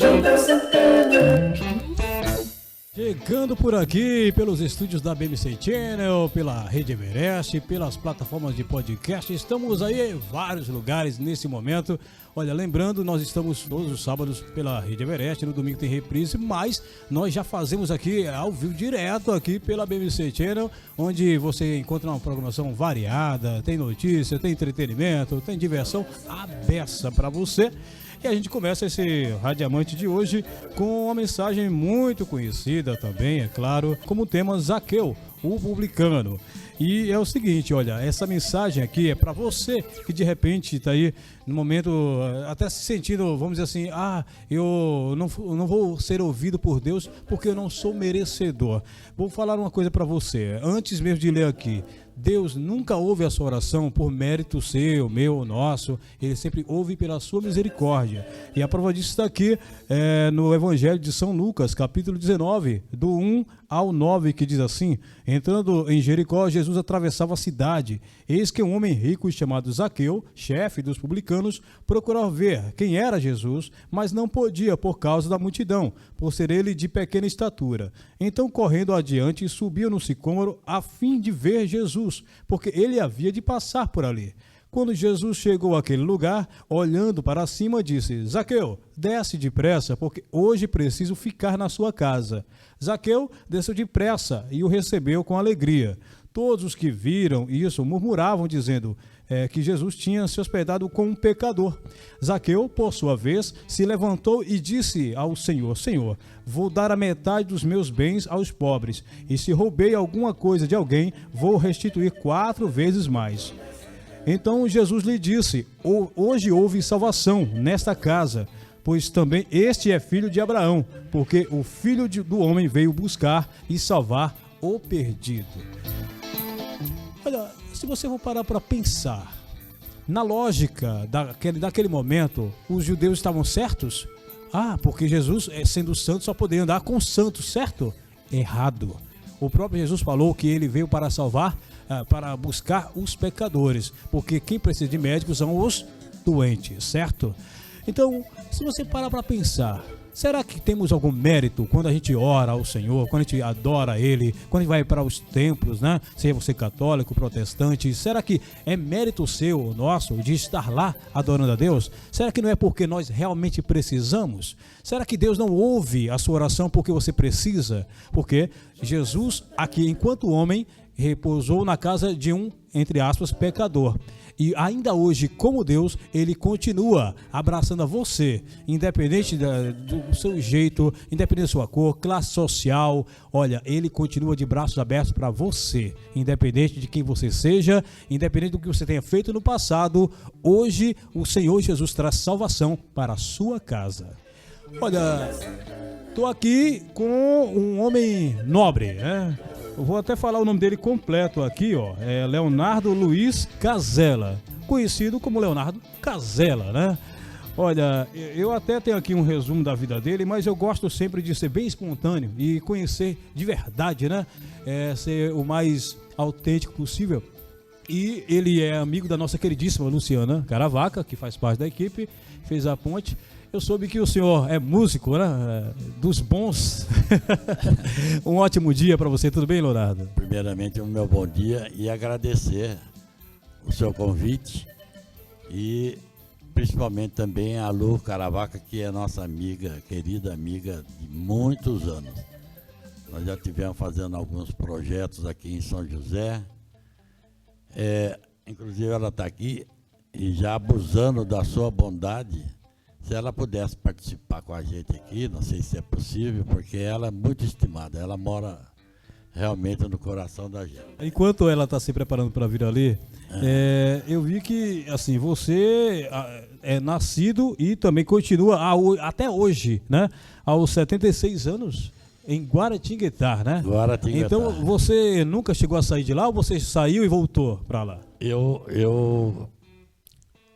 Jovem Santana. Chegando por aqui pelos estúdios da BMC Channel, pela Rede Everest, pelas plataformas de podcast. Estamos aí em vários lugares nesse momento. Olha, lembrando, nós estamos todos os sábados pela Rede Everest, no domingo tem reprise, mas nós já fazemos aqui ao vivo direto aqui pela BMC Channel, onde você encontra uma programação variada, tem notícia, tem entretenimento, tem diversão à beça para você. E a gente começa esse Radiamante de hoje com uma mensagem muito conhecida também, é claro, como tema Zaqueu, o publicano. E é o seguinte, olha, essa mensagem aqui é para você que de repente está aí no momento até se sentindo, vamos dizer assim, eu não vou ser ouvido por Deus porque eu não sou merecedor. Vou falar uma coisa para você, antes mesmo de ler aqui. Deus nunca ouve a sua oração por mérito seu, meu ou nosso. Ele sempre ouve pela sua misericórdia. E a prova disso está aqui no Evangelho de São Lucas, capítulo 19, do 1 ao 9, que diz assim: entrando em Jericó, Jesus atravessava a cidade. Eis que um homem rico chamado Zaqueu, chefe dos publicanos, procurou ver quem era Jesus, mas não podia por causa da multidão, por ser ele de pequena estatura. Então, correndo adiante, subiu no sicômoro a fim de ver Jesus, porque ele havia de passar por ali. Quando Jesus chegou àquele lugar, olhando para cima, disse: Zaqueu, desce depressa, porque hoje preciso ficar na sua casa. Zaqueu desceu depressa e o recebeu com alegria. Todos os que viram isso murmuravam, dizendo que Jesus tinha se hospedado com um pecador. Zaqueu, por sua vez, se levantou e disse ao Senhor: Senhor, vou dar a metade dos meus bens aos pobres, e se roubei alguma coisa de alguém, vou restituir 4 vezes mais. Então Jesus lhe disse: hoje houve salvação nesta casa, pois também este é filho de Abraão, porque o Filho do Homem veio buscar e salvar o perdido. Olha, se você for parar para pensar, na lógica daquele momento, os judeus estavam certos? Porque Jesus, sendo santo, só poderia andar com santos, certo? Errado. O próprio Jesus falou que ele veio para salvar, para buscar os pecadores, porque quem precisa de médicos são os doentes, certo? Então, se você parar para pensar, será que temos algum mérito quando a gente ora ao Senhor, quando a gente adora Ele, quando a gente vai para os templos, né? Seja você católico, protestante, será que é mérito seu, nosso, de estar lá adorando a Deus? Será que não é porque nós realmente precisamos? Será que Deus não ouve a sua oração porque você precisa? Porque Jesus, aqui enquanto homem, repousou na casa de um, entre aspas, pecador. E ainda hoje, como Deus, ele continua abraçando a você, independente do seu jeito, independente da sua cor, classe social. Olha, ele continua de braços abertos para você, independente de quem você seja, independente do que você tenha feito no passado. Hoje, o Senhor Jesus traz salvação para a sua casa. Olha, estou aqui com um homem nobre, né? Eu vou até falar o nome dele completo aqui, ó. É Leonardo Luiz Casella, conhecido como Leonardo Casella, né? Olha, eu até tenho aqui um resumo da vida dele, mas eu gosto sempre de ser bem espontâneo e conhecer de verdade, né? Ser o mais autêntico possível. E ele é amigo da nossa queridíssima Luciana Caravaca, que faz parte da equipe, fez a ponte. Eu soube que o senhor é músico, né? Dos bons. Um ótimo dia para você, tudo bem, Leonardo? Primeiramente, um meu bom dia e agradecer o seu convite e principalmente também a Lu Caravaca, que é nossa amiga, querida amiga de muitos anos. Nós já tivemos fazendo alguns projetos aqui em São José. Inclusive ela está aqui e já abusando da sua bondade. Se ela pudesse participar com a gente aqui, não sei se é possível, porque ela é muito estimada, ela mora realmente no coração da gente. Enquanto ela está se preparando para vir ali, eu vi que assim, você é nascido e também continua até hoje, né? Aos 76 anos, em Guaratinguetá, né? Guaratinguetá. Então você nunca chegou a sair de lá ou você saiu e voltou para lá? Eu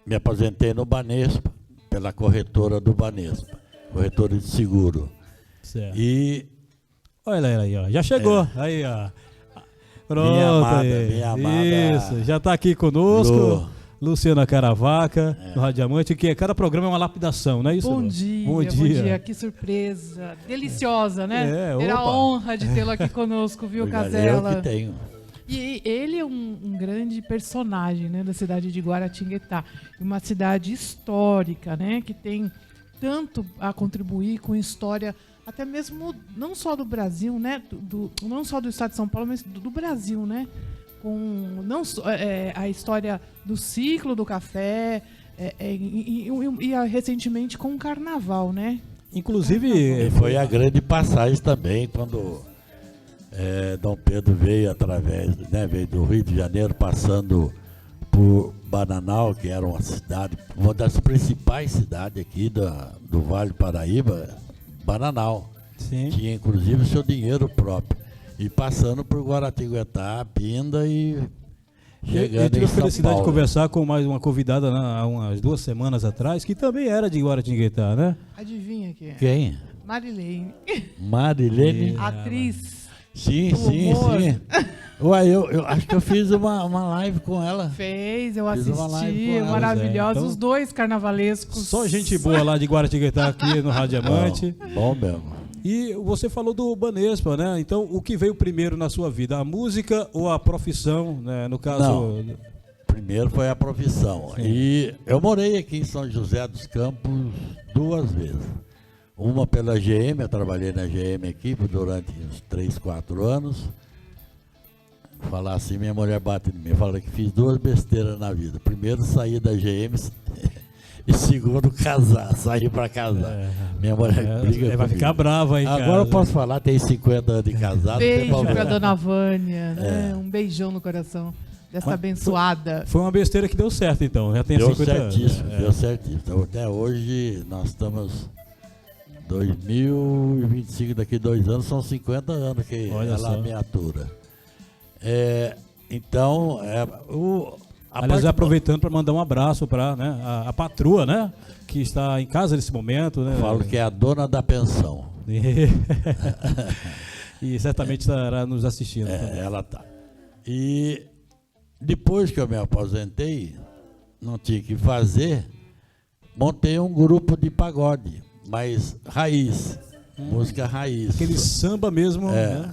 me aposentei no Banespa, pela corretora do Banespa, corretora de seguro. Certo. E olha ela aí, ó. Já chegou. Aí, ó. Pronto. Minha amada. Isso, já está aqui conosco. Luciana Caravaca, no Rádio Diamante, que cada programa é uma lapidação, não é isso? Bom Lu? dia, Bom dia. que surpresa. Deliciosa, né? É, Ter a opa. honra de tê-lo aqui conosco, viu, Obrigado, Casella? eu que tenho. E ele é um grande personagem, né, da cidade de Guaratinguetá. Uma cidade histórica, né, que tem tanto a contribuir com história, até mesmo não só do Brasil, né, não só do estado de São Paulo, mas do Brasil, né, com não só, a história do ciclo do café e recentemente com o carnaval, né? Inclusive, E foi a grande passagem também, quando Dom Pedro veio através, né, veio do Rio de Janeiro, passando por Bananal, que era uma cidade, uma das principais cidades aqui do Vale do Paraíba, Bananal. sim. Tinha inclusive seu dinheiro próprio. E passando por Guaratinguetá, Pinda e chegando Eu tive em a São felicidade de Paulo. conversar com mais uma convidada há umas 2 semanas atrás, que também era de Guaratinguetá, né? Adivinha quem é? Quem? Marilene, Marilene? atriz. Sim, do sim, humor. sim. Uai, eu acho que eu fiz uma live com ela. Fez, eu Fiz uma live assisti, com ela, maravilhosos, então- os dois carnavalescos. Só gente boa lá de Guaratinguetá aqui no Rádio Diamante. Bom mesmo. E você falou do Banespa, né? Então, o que veio primeiro na sua vida? A música ou a profissão, né? No caso... Não. Primeiro foi a profissão. Sim. E eu morei aqui em São José dos Campos 2 vezes. Uma pela GM, eu trabalhei na GM aqui durante uns 3, 4 anos. Falar assim, minha mulher bate em mim, fala que fiz 2 besteiras na vida. Primeiro, saí da GM e segundo, casar, sair para casar. Minha mulher briga vai comigo. ficar brava aí, Agora eu posso falar, tem 50 anos de casado, não tem Beijo pra problema. dona Vânia, né? Um beijão no coração dessa Mas abençoada. Foi uma besteira que deu certo, então. Já tem Deu 50 anos. certíssimo, deu certíssimo. Então, até hoje, nós estamos 2025, daqui 2 anos, são 50 anos que Olha ela só. me atura. Então, Aliás, parte aproveitando para mandar um abraço para, né, a patroa, né? Que está em casa nesse momento, né? eu falo que é a dona da pensão. E certamente estará nos assistindo. Ela tá. E depois que eu me aposentei, não tinha o que fazer, montei um grupo de pagode, mas raiz, música raiz. Aquele samba mesmo. Né?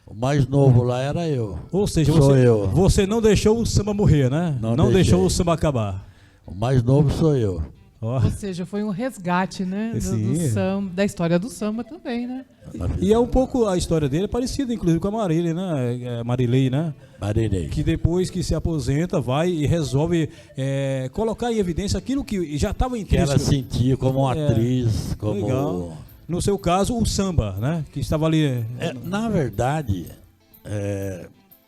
O mais novo lá era eu. Ou seja, Sou eu. você não deixou o samba morrer, né? Não Não deixei. deixou o samba acabar. O mais novo sou eu. Ó. Ou seja, foi um resgate, né? Sim. Do samba, da história do samba também, né? E é um pouco a história dele, é parecida, inclusive, com a Marília, né? Marilei, né? Marinei. Que depois que se aposenta, vai e resolve colocar em evidência aquilo que já estava Que ela intrínseco. sentia como uma atriz, como... Legal. No seu caso, o samba, né? Que estava ali. Na verdade,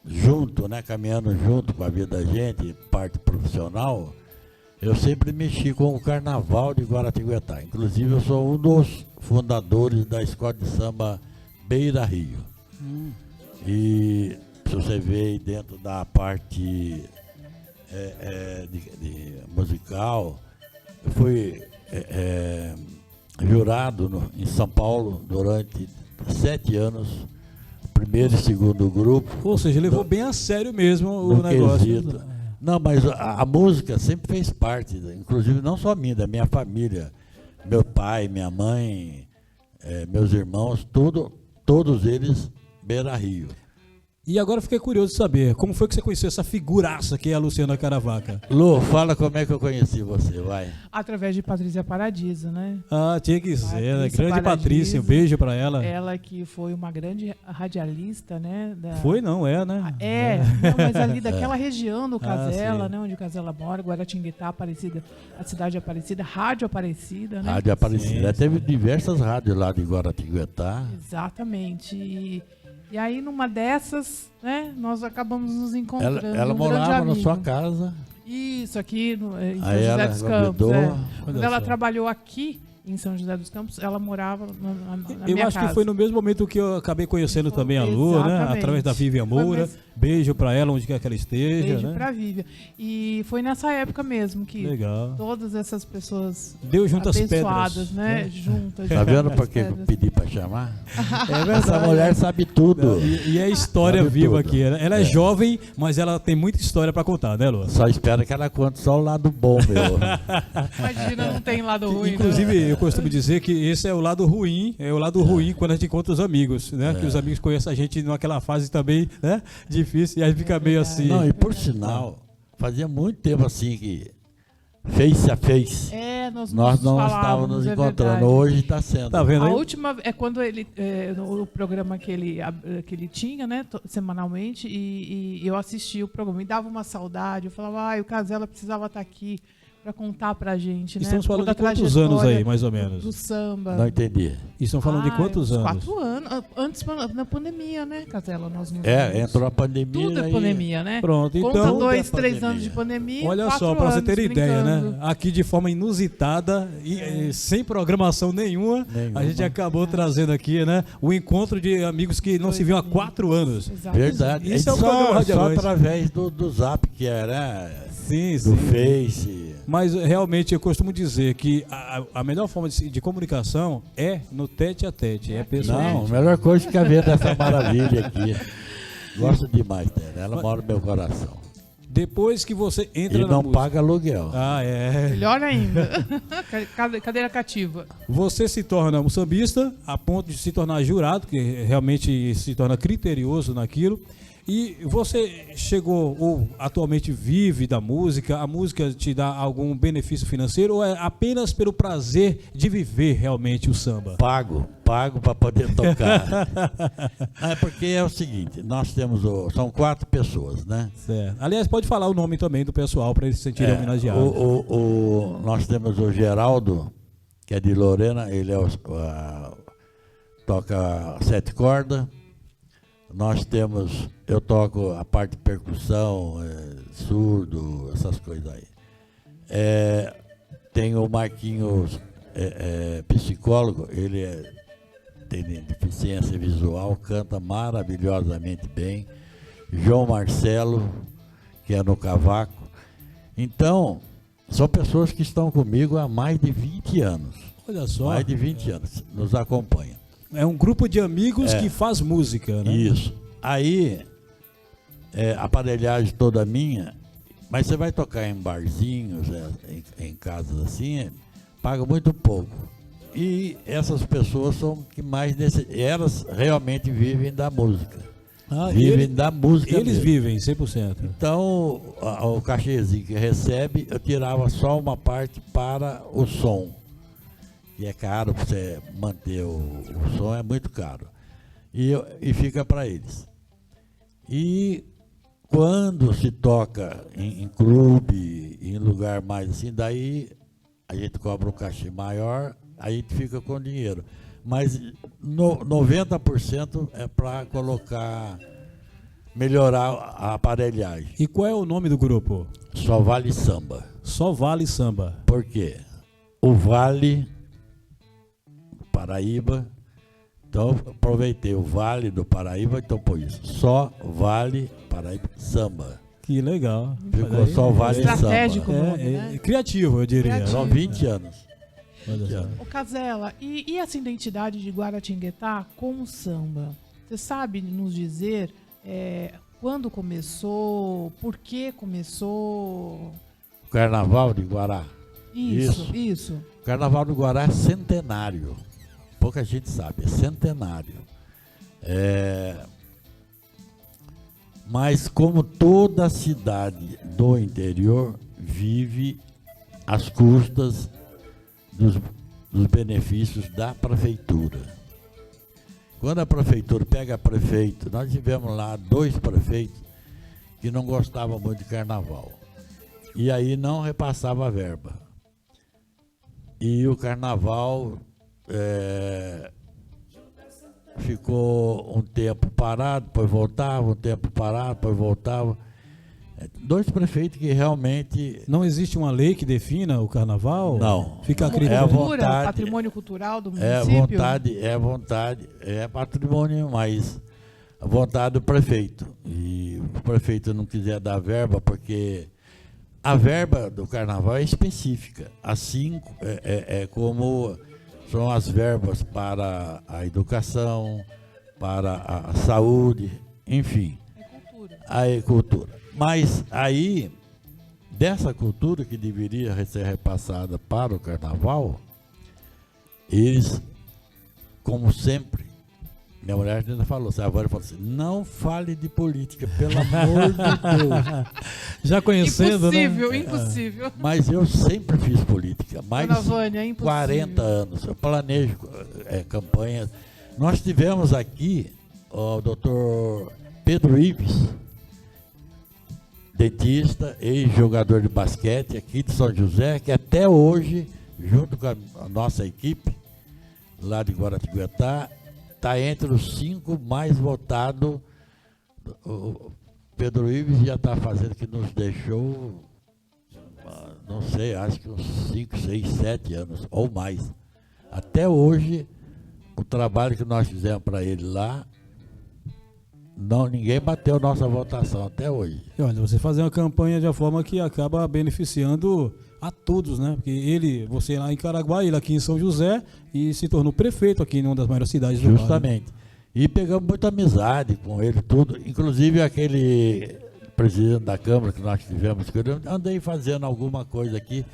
junto, né, caminhando junto com a vida da gente, parte profissional, eu sempre mexi com o Carnaval de Guaratinguetá. Inclusive, eu sou um dos fundadores da escola de samba Beira Rio. E se você ver aí dentro da parte de musical, eu fui jurado em São Paulo durante 7 anos, primeiro e segundo grupo. Ou seja, levou bem a sério mesmo o no negócio. quesito. Não, mas a música sempre fez parte, inclusive não só minha, da minha família. Meu pai, minha mãe, meus irmãos, todos eles Beira Rio. E agora eu fiquei curioso de saber, como foi que você conheceu essa figuraça que é a Luciana Caravaca? Lu, fala como é que eu conheci você, vai. Através de Patrícia Paradiso, né? Ah, tinha que ser, né? Patrícia Grande Patrícia, um beijo pra ela. Ela que foi uma grande radialista, né? Foi, não, né? Não, mas ali daquela região do Casella, sim. né? Onde o Casella mora, Guaratinguetá, Aparecida, a cidade de Aparecida, Rádio Aparecida, né? Rádio Aparecida. Sim, Teve diversas rádios lá de Guaratinguetá. Exatamente. E aí, numa dessas, né? Nós acabamos nos encontrando. Ela um morava grande na amigo. sua casa. Isso, aqui em São Aí José ela dos Campos. convidou. Quando Olha ela só. trabalhou aqui em São José dos Campos, ela morava na Eu minha acho casa. que foi no mesmo momento que eu acabei conhecendo também a Lu, né? Exatamente. Através da Vivian Foi Moura. mais- Beijo pra ela, onde quer que ela esteja, Beijo né? pra Vivian. E foi nessa época mesmo que Legal. todas essas pessoas Deus junta as abençoadas, pedras, né? né? Juntas. Tá vendo as por que eu pedras. pedi para chamar? É Essa mulher sabe tudo. E é história Sabe viva tudo. aqui. Ela é jovem, mas ela tem muita história pra contar, né, Lu? Só espera que ela conte só o lado bom, meu. Imagina, não tem lado ruim. Inclusive, né? eu costumo dizer que esse é o lado ruim, ruim quando a gente encontra os amigos, né? Que os amigos conhecem a gente naquela fase também, né? Difícil, e aí fica meio assim. Não, e por sinal, fazia muito tempo assim que face a face. Nós Nós não falávamos, estávamos nos é encontrando. verdade. Hoje está sendo. Tá vendo A aí? última é quando ele, no programa que ele tinha, né, semanalmente, e eu assistia o programa. Me dava uma saudade, eu falava, o Casella precisava estar aqui para contar pra gente, né? Estamos falando toda de a quantos anos aí, trajetória mais ou do menos? samba. Não entendi. E estão falando de quantos uns anos? 4 anos. Antes, na pandemia, né, Casella? Nós nos vimos. Entrou a pandemia. Tudo é aí- pandemia, né? Pronto, Conta então. 2, Tudo é 3 pandemia. anos de pandemia. Olha 4 só, pra você anos ter ideia, brincando. né? Aqui de forma inusitada e sem programação nenhuma, a gente acabou trazendo aqui, né? O encontro de amigos que não se viam há 4 anos. Exatamente. Verdade. Isso é um só, programa só radialante. através do Zap, que era Sim, do Face. Mas realmente eu costumo dizer que a melhor forma de comunicação é no tete a tete, é pessoal. Não, a melhor coisa que ver dessa maravilha aqui. Gosto demais dela. Ela mora no meu coração. Depois que você entra E na não música. paga aluguel. Ah, é. Melhor ainda. Cadeira cativa. Você se torna sambista a ponto de se tornar jurado, que realmente se torna criterioso naquilo. E você chegou ou atualmente vive da música? A música te dá algum benefício financeiro ou é apenas pelo prazer de viver realmente o samba? Pago para poder tocar. É porque é o seguinte, nós temos, são 4 pessoas, né? Certo. Aliás, pode falar o nome também do pessoal para eles se sentirem homenageados. Nós temos o Geraldo, que é de Lorena, ele toca 7 cordas. Nós temos, eu toco a parte de percussão, surdo, essas coisas aí. Tem o Marquinhos, psicólogo, ele tem deficiência visual, canta maravilhosamente bem. João Marcelo, que é no cavaco. Então, são pessoas que estão comigo há mais de 20 anos. Olha só. Mais de 20 anos, nos acompanham. É um grupo de amigos que faz música, né? Isso. Aí, a aparelhagem toda minha, mas você vai tocar em barzinhos, em casas assim, paga muito pouco. E essas pessoas são que mais elas realmente vivem da música. Vivem da música Eles mesmo. vivem 100%. Então, o cachezinho que recebe, eu tirava só uma parte para o som. E é caro para você manter o som, é muito caro. E fica para eles. E quando se toca em clube, em lugar mais assim, daí a gente cobra um cachê maior, aí a gente fica com dinheiro. Mas 90% é para melhorar a aparelhagem. E qual é o nome do grupo? Só vale samba. Só Vale Samba. Por quê? O Vale Paraíba, então aproveitei o Vale do Paraíba, então por isso, só Vale Paraíba Samba. Que legal. Ficou só Vale Estratégico Samba. o nome, né? Criativo, eu diria. Criativo. São 20 anos. Olha 20 só. anos. Ô Casella, e essa identidade de Guaratinguetá com o samba? Você sabe nos dizer quando começou, por que começou? Carnaval de Guará. Isso. O Carnaval do Guará é centenário. Pouca gente sabe, é centenário. Mas como toda cidade do interior vive às custas dos benefícios da prefeitura. Quando a prefeitura pega prefeito, nós tivemos lá 2 prefeitos que não gostavam muito de carnaval. E aí não repassava a verba. E o carnaval ficou um tempo parado, depois voltava, um tempo parado, depois voltava. 2 prefeitos que realmente... Não existe uma lei que defina o carnaval? Não. Fica a Não, critério. é a Cultura, vontade. patrimônio cultural do É município? vontade, é patrimônio, mas a vontade do prefeito. E o prefeito não quiser dar verba, porque a verba do carnaval é específica, assim como são as verbas para a educação, para a saúde, enfim, a cultura. Mas aí, dessa cultura que deveria ser repassada para o carnaval, eles, como sempre, minha mulher ainda falou, a avó falou assim, não fale de política, pelo amor de Deus. Já conhecendo, impossível, né? Impossível. Mas eu sempre fiz política, mais Dona Vânia, de 40 anos. Eu planejo campanhas. Nós tivemos aqui o doutor Pedro Ives, dentista, ex-jogador de basquete aqui de São José, que até hoje, junto com a nossa equipe, lá de Guaratinguetá, está entre os 5 mais votados. O Pedro Ives já está fazendo, que nos deixou, não sei, acho que uns 5, 6, 7 anos ou mais. Até hoje, o trabalho que nós fizemos para ele lá, ninguém bateu nossa votação até hoje. E olha, você fazer uma campanha de uma forma que acaba beneficiando a todos, né? Porque você lá em Caraguá, ele aqui em São José, e se tornou prefeito aqui em uma das maiores cidades do Brasil. Justamente. E pegamos muita amizade com ele, tudo. Inclusive aquele presidente da Câmara que nós tivemos, que eu andei fazendo alguma coisa aqui.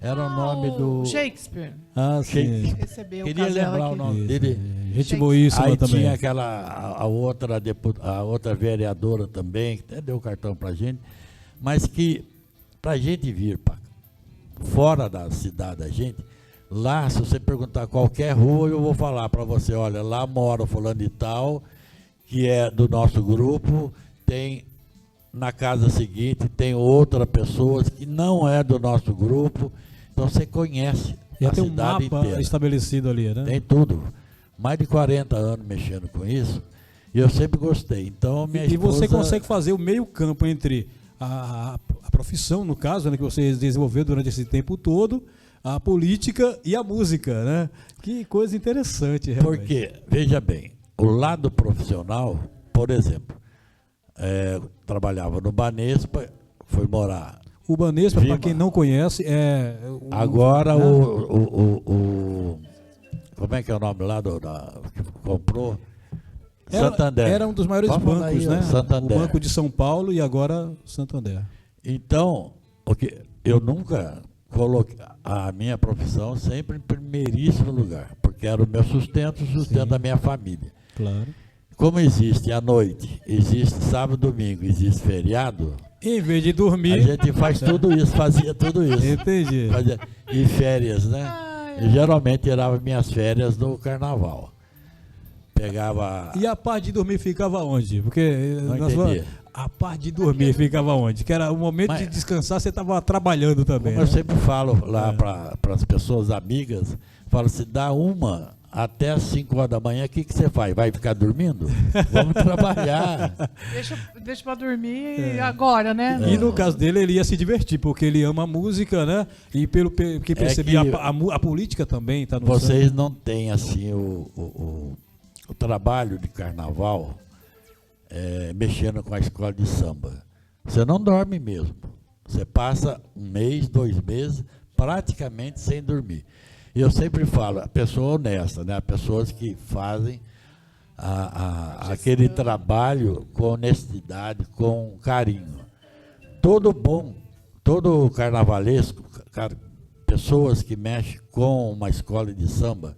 Era o nome do... Shakespeare. Ah, sim. Recebeu Queria lembrar aqui. o nome dele. Gente boíssima Aí também. tinha a outra vereadora também, que até deu o cartão pra gente, mas que pra gente vir fora da cidade da gente, lá, se você perguntar qualquer rua, eu vou falar para você, olha, lá mora fulano de tal, que é do nosso grupo, tem na casa seguinte, tem outra pessoa que não é do nosso grupo, então você conhece Já a tem um cidade mapa inteira. estabelecido ali, né? Tem tudo. Mais de 40 anos mexendo com isso, e eu sempre gostei. Então, minha E esposa... você consegue fazer o meio campo entre a profissão, no caso, né, que você desenvolveu durante esse tempo todo, a política e a música, né? Que coisa interessante, realmente. Porque, veja bem, o lado profissional, por exemplo, trabalhava no Banespa, foi morar. O Banespa, para Vima. quem não conhece, Agora né? como é que é o nome lá que comprou? Santander. Era um dos maiores Vamos bancos, aí, né? Santander. O Banco de São Paulo e agora Santander. Então, eu nunca coloquei a minha profissão sempre em primeiríssimo lugar, porque era o meu sustento, o sustento Sim. da minha família. Claro. Como existe à noite, existe sábado, domingo, existe feriado, Em vez de dormir... a gente faz tudo isso, fazia tudo isso. Entendi. E férias, né? Eu geralmente tirava minhas férias no carnaval. Pegava... E a parte de dormir ficava onde? Porque Não na sua- entendi. a parte de dormir ficava onde? Que era o momento Mas- de descansar, você estava trabalhando também. Como eu né? sempre falo lá para as pessoas amigas, falo, se dá uma até as 5 horas da manhã, o que você faz? Vai ficar dormindo? Vamos trabalhar. Deixa pra dormir agora, né? E no caso dele, ele ia se divertir, porque ele ama a música, né? E pelo que percebi, que a política também está no Vocês não têm assim o trabalho de carnaval mexendo com a escola de samba. Você não dorme mesmo. Você passa 1 mês, 2 meses, praticamente sem dormir. E eu sempre falo, a pessoa honesta, né? Pessoas que fazem aquele trabalho com honestidade, com carinho. Todo carnavalesco, pessoas que mexem com uma escola de samba,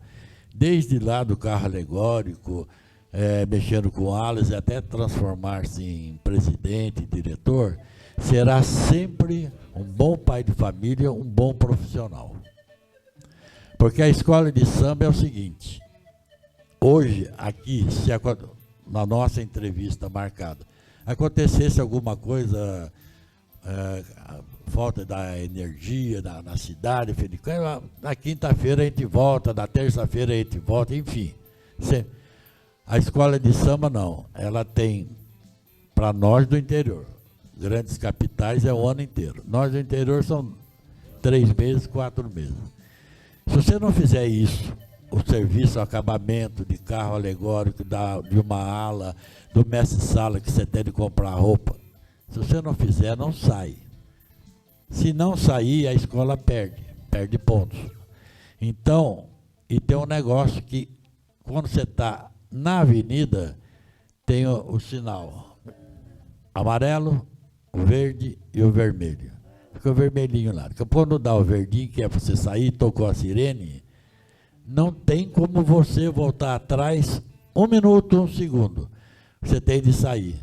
desde lá do carro alegórico, mexendo com alas e até transformar-se em presidente, diretor, será sempre um bom pai de família, um bom profissional. Porque a escola de samba é o seguinte, hoje, aqui, na nossa entrevista marcada, acontecesse alguma coisa, falta da energia na cidade, na quinta-feira a gente volta, na terça-feira a gente volta, enfim. A escola de samba não, ela tem, para nós do interior, grandes capitais é o ano inteiro. Nós do interior são 3 meses, 4 meses. Se você não fizer isso, o serviço, o acabamento de carro alegórico, de uma ala, do mestre-sala que você tem de comprar roupa, Se você não fizer, não sai. Se não sair, a escola perde pontos. Então, e tem um negócio que, quando você está na avenida, tem o sinal amarelo, o verde e o vermelho. Fica o vermelhinho lá. Quando dá o verdinho, que é para você sair, tocou a sirene, não tem como você voltar atrás 1 minuto, 1 segundo. Você tem de sair.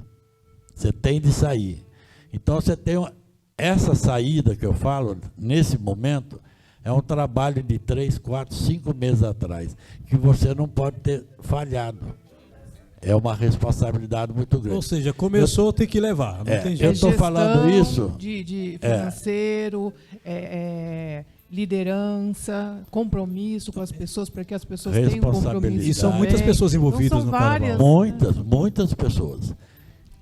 Você tem de sair. Então, você tem essa saída que eu falo, nesse momento, é um trabalho de 3, 4, 5 meses atrás, que você não pode ter falhado. É uma responsabilidade muito grande. Ou seja, começou, tem que levar. Não tem jeito. Eu estou falando isso. De financeiro, liderança, compromisso com as pessoas, para que as pessoas tenham compromisso. E são muitas pessoas envolvidas então, no carnaval. Muitas pessoas.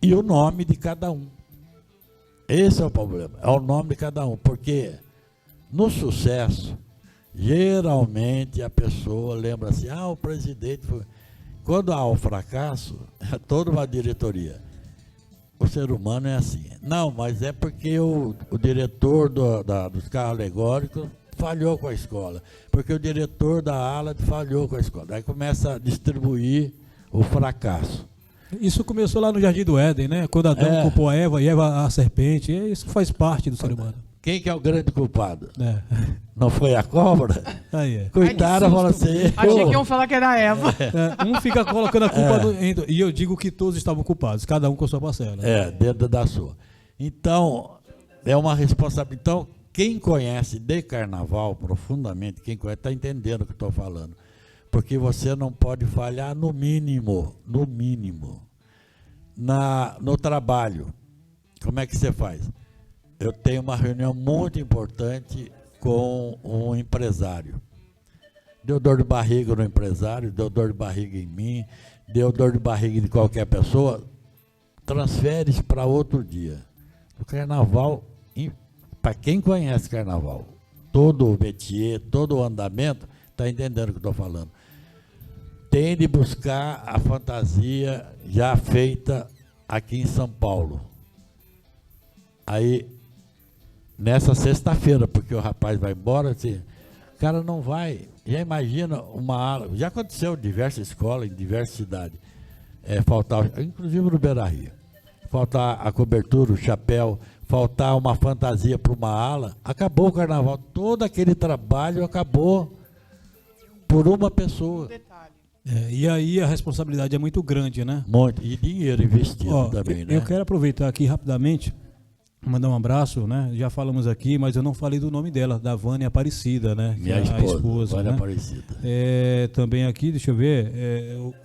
E o nome de cada um. Esse é o problema. É o nome de cada um. Porque no sucesso, geralmente a pessoa lembra assim, o presidente foi... Quando há um fracasso, é toda uma diretoria. O ser humano é assim. Não, mas é porque o diretor dos carros alegóricos falhou com a escola. Porque o diretor da ala falhou com a escola. Aí começa a distribuir o fracasso. Isso começou lá no Jardim do Éden, né? Quando Adão culpou a Eva e Eva a serpente. Isso faz parte do ser humano. Quem que é o grande culpado? Não foi a cobra? Coitada, fala assim. Achei que iam falar que era a Eva. Um fica colocando a culpa e eu digo que todos estavam culpados, cada um com a sua parcela. Dentro da sua. Então, é uma responsabilidade. Então, quem conhece de carnaval profundamente, quem conhece, está entendendo o que eu estou falando. Porque você não pode falhar no mínimo, no trabalho. Como é que você faz? Eu tenho uma reunião muito importante com um empresário. Deu dor de barriga no empresário, deu dor de barriga em mim, deu dor de barriga de qualquer pessoa, transfere isso para outro dia. O carnaval, para quem conhece carnaval, todo o métier, todo o andamento, está entendendo o que eu estou falando. Tem de buscar a fantasia já feita aqui em São Paulo. Aí, nessa sexta-feira, porque o rapaz vai embora, assim, o cara não vai. Já imagina uma ala, já aconteceu em diversas escolas, em diversas cidades, faltar, inclusive no Beira-Rio, faltar a cobertura, o chapéu, faltar uma fantasia para uma ala, acabou o carnaval. Todo aquele trabalho acabou por uma pessoa. E aí a responsabilidade é muito grande, né? Muito. E dinheiro investido também, né? Eu quero aproveitar aqui rapidamente, mandar um abraço, né? Já falamos aqui, mas eu não falei do nome dela, da Vânia Aparecida, né? Minha esposa, Vânia, né? Aparecida. Também aqui, deixa eu ver,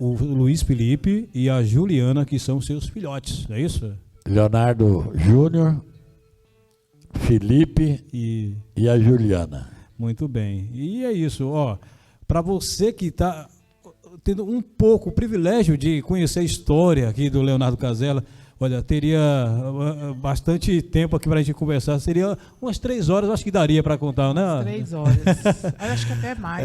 o Luiz Felipe e a Juliana, que são seus filhotes, é isso? Leonardo Júnior, Felipe e a Juliana. Muito bem. E é isso, para você que está tendo um pouco o privilégio de conhecer a história aqui do Leonardo Casella, olha, teria bastante tempo aqui para a gente conversar. Seria umas 3 horas, acho que daria para contar, né? Umas 3 horas. Acho que até mais.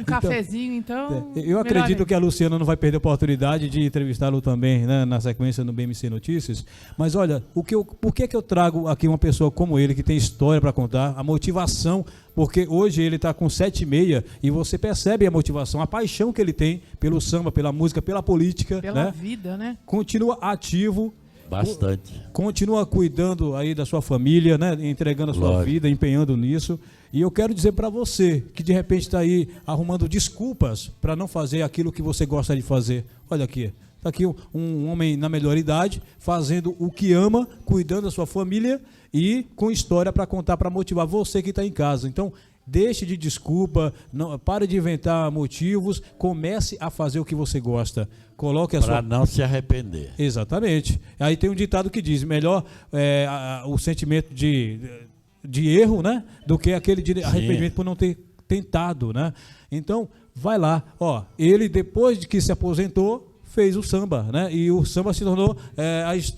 Cafezinho, então. Eu acredito que a Luciana não vai perder a oportunidade de entrevistá-lo também, né, na sequência no BMC Notícias. Mas olha, por que eu trago aqui uma pessoa como ele, que tem história para contar, a motivação, porque hoje ele está com 7,6 e você percebe a motivação, a paixão que ele tem pelo samba, pela música, pela política. Pela vida, né? Continua ativo. Bastante. Continua cuidando aí da sua família, né? Entregando a sua vida, empenhando nisso. E eu quero dizer para você que de repente está aí arrumando desculpas para não fazer aquilo que você gosta de fazer. Olha aqui, está aqui um homem na melhor idade, fazendo o que ama, cuidando da sua família e com história para contar, para motivar você que está em casa. Então, deixe de desculpa, não, pare de inventar motivos, comece a fazer o que você gosta. Coloque a para não se arrepender. Exatamente. Aí tem um ditado que diz, melhor o sentimento de erro, né, do que aquele de arrependimento por não ter tentado, né? Então, vai lá. Ele, depois de que se aposentou, fez o samba, né? E o samba se tornou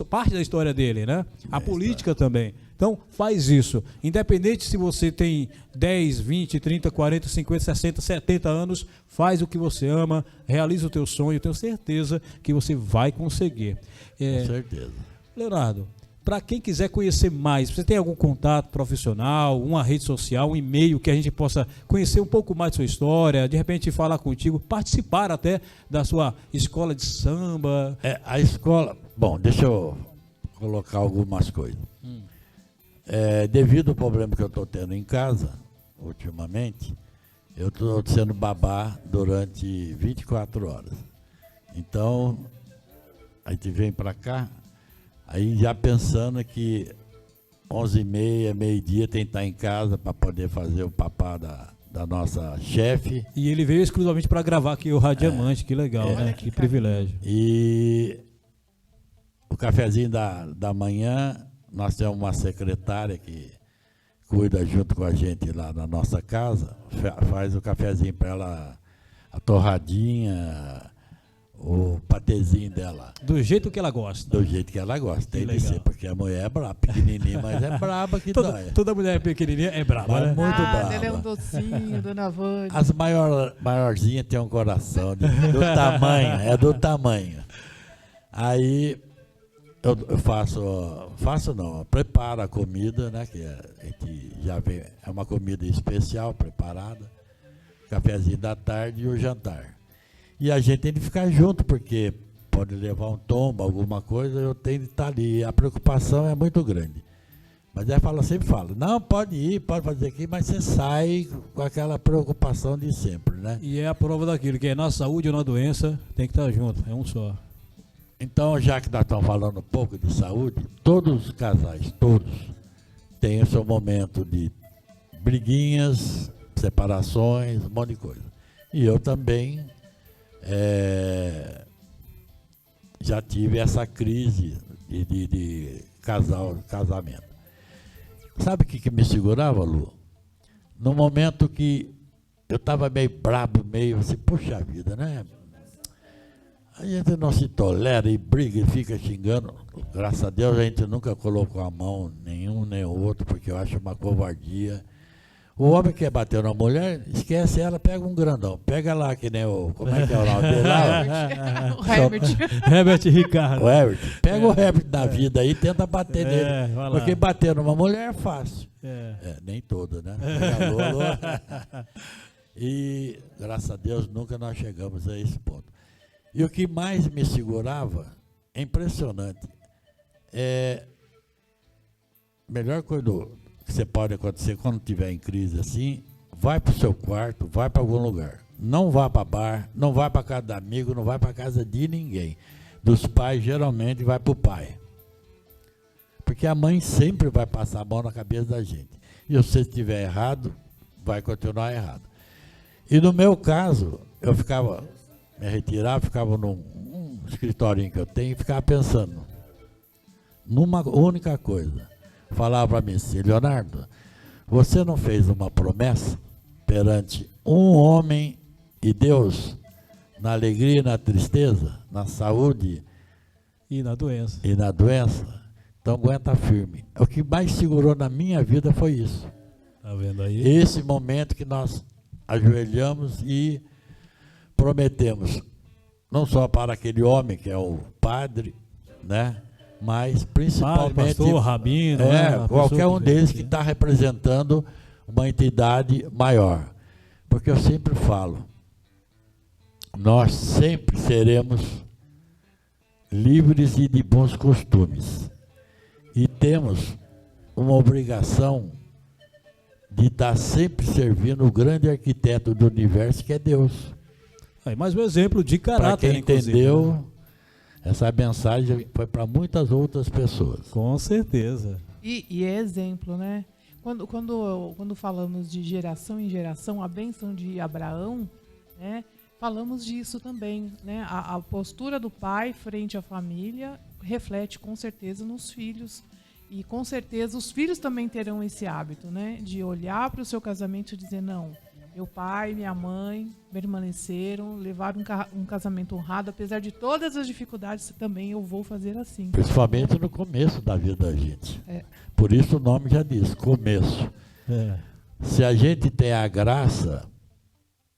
parte da história dele, né? A política também. Então, faz isso. Independente se você tem 10, 20, 30, 40, 50, 60, 70 anos, faz o que você ama, realiza o teu sonho, tenho certeza que você vai conseguir. Com certeza. Leonardo, para quem quiser conhecer mais, você tem algum contato profissional, uma rede social, um e-mail que a gente possa conhecer um pouco mais de sua história, de repente falar contigo, participar até da sua escola de samba? A escola... Bom, deixa eu colocar algumas coisas. Devido ao problema que eu estou tendo em casa, ultimamente, eu estou sendo babá durante 24 horas. Então, a gente vem para cá, aí já pensando que 11h30, meio-dia, tem que estar em casa para poder fazer o papá da nossa chefe. E ele veio exclusivamente para gravar aqui o Radiamante, que legal, né? Que privilégio. E o cafezinho da manhã, nós temos uma secretária que cuida junto com a gente lá na nossa casa, faz o cafezinho para ela, a torradinha, o patezinho dela. Do jeito que ela gosta. Do jeito que ela gosta, tem de ser, porque a mulher é braba, pequenininha, mas é braba que dói. Toda mulher pequenininha é braba, Mas né? muito braba. Ela é um docinho, dona Vânia. As maiorzinhas têm um coração do tamanho, é do tamanho. Aí eu preparo a comida, né? Que a gente já vem, é uma comida especial, preparada, cafezinho da tarde e o jantar. E a gente tem que ficar junto, porque pode levar um tombo, alguma coisa, eu tenho de estar ali. A preocupação é muito grande. Mas ela sempre fala, não, pode ir, pode fazer aqui, mas você sai com aquela preocupação de sempre, né? E é a prova daquilo, que é na saúde ou na doença, tem que estar junto, é um só. Então, já que nós estamos falando um pouco de saúde, todos os casais, todos, têm o seu momento de briguinhas, separações, um monte de coisa. E eu também já tive essa crise de casamento. Sabe o que me segurava, Lu? No momento que eu estava meio brabo, meio assim, puxa vida, né? A gente não se tolera e briga e fica xingando. Graças a Deus a gente nunca colocou a mão, nenhum nem o outro, porque eu acho uma covardia. O homem que quer bater na mulher, esquece ela, pega um grandão. Pega lá, que nem o... Como é que é o nome dele lá? O Herbert. Herbert Ricardo. O Herbert. Pega o Herbert da vida aí e tenta bater nele. Vai lá. Porque bater numa mulher é fácil. Nem toda, né? Alô. E, graças a Deus, nunca nós chegamos a esse ponto. E o que mais me segurava, é impressionante, melhor coisa que você pode acontecer quando estiver em crise assim, vai para o seu quarto, vai para algum lugar. Não vá para bar, não vai para casa do amigo, não vai para casa de ninguém. Dos pais, geralmente, vai para o pai. Porque a mãe sempre vai passar a mão na cabeça da gente. E se você estiver errado, vai continuar errado. E no meu caso, eu me retirava, ficava num escritorinho que eu tenho e ficava pensando numa única coisa. Falava para mim assim, Leonardo, você não fez uma promessa perante um homem e Deus, na alegria e na tristeza, na saúde E na doença. Então aguenta firme. O que mais segurou na minha vida foi isso. Tá vendo aí? Esse momento que nós ajoelhamos e prometemos, não só para aquele homem que é o padre, né? Mas principalmente Padre, pastor, rabino, né? qualquer um deles que está representando uma entidade maior. Porque eu sempre falo, nós sempre seremos livres e de bons costumes. E temos uma obrigação de estar sempre servindo o grande arquiteto do universo, que é Deus. Aí, mais um exemplo de Para caráter, quem entendeu, essa mensagem foi para muitas outras pessoas. Com certeza. E é exemplo, né? Quando falamos de geração em geração, a bênção de Abraão, né? Falamos disso também, né? A postura do pai frente à família reflete com certeza nos filhos. E com certeza os filhos também terão esse hábito, né? De olhar para o seu casamento e dizer, não, meu pai e minha mãe permaneceram, levaram um casamento honrado, apesar de todas as dificuldades, também eu vou fazer assim. Principalmente no começo da vida da gente. Por isso o nome já diz, começo. Se a gente tem a graça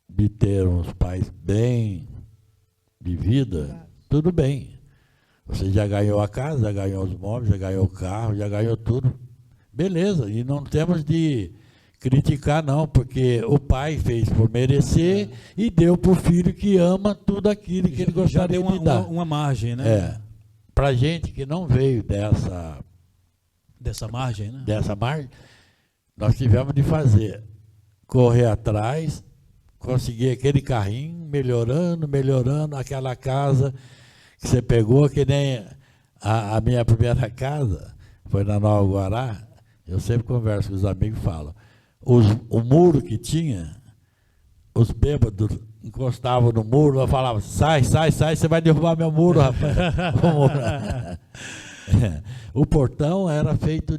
de ter uns pais bem de vida, tudo bem. Você já ganhou a casa, já ganhou os móveis, já ganhou o carro, já ganhou tudo. Beleza, e não temos de criticar não, porque o pai fez por merecer e deu para o filho que ama tudo aquilo que ele gostaria já deu de dar. uma margem, né? Para gente que não veio Dessa margem, né? dessa margem, nós tivemos de fazer, correr atrás, conseguir aquele carrinho, melhorando aquela casa que você pegou, que nem a minha primeira casa, foi na Nova Guará. Eu sempre converso com os amigos e falo, o muro que tinha, os bêbados encostavam no muro, eu falava, sai, você vai derrubar meu muro, rapaz. O portão era feito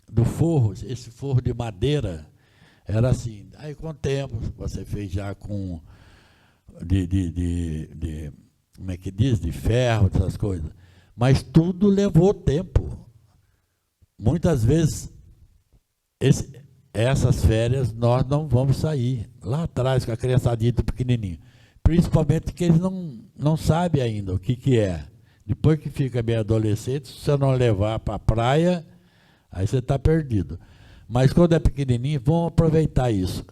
do forro, esse forro de madeira, era assim. Aí com o tempo, você fez já com como é que diz? De ferro, essas coisas. Mas tudo levou tempo. Muitas vezes, essas férias, nós não vamos sair. Lá atrás, com a criançadinha pequenininha. Principalmente que eles não sabem ainda o que é. Depois que fica bem adolescente, se você não levar para a praia, aí você está perdido. Mas quando é pequenininho, vamos aproveitar isso.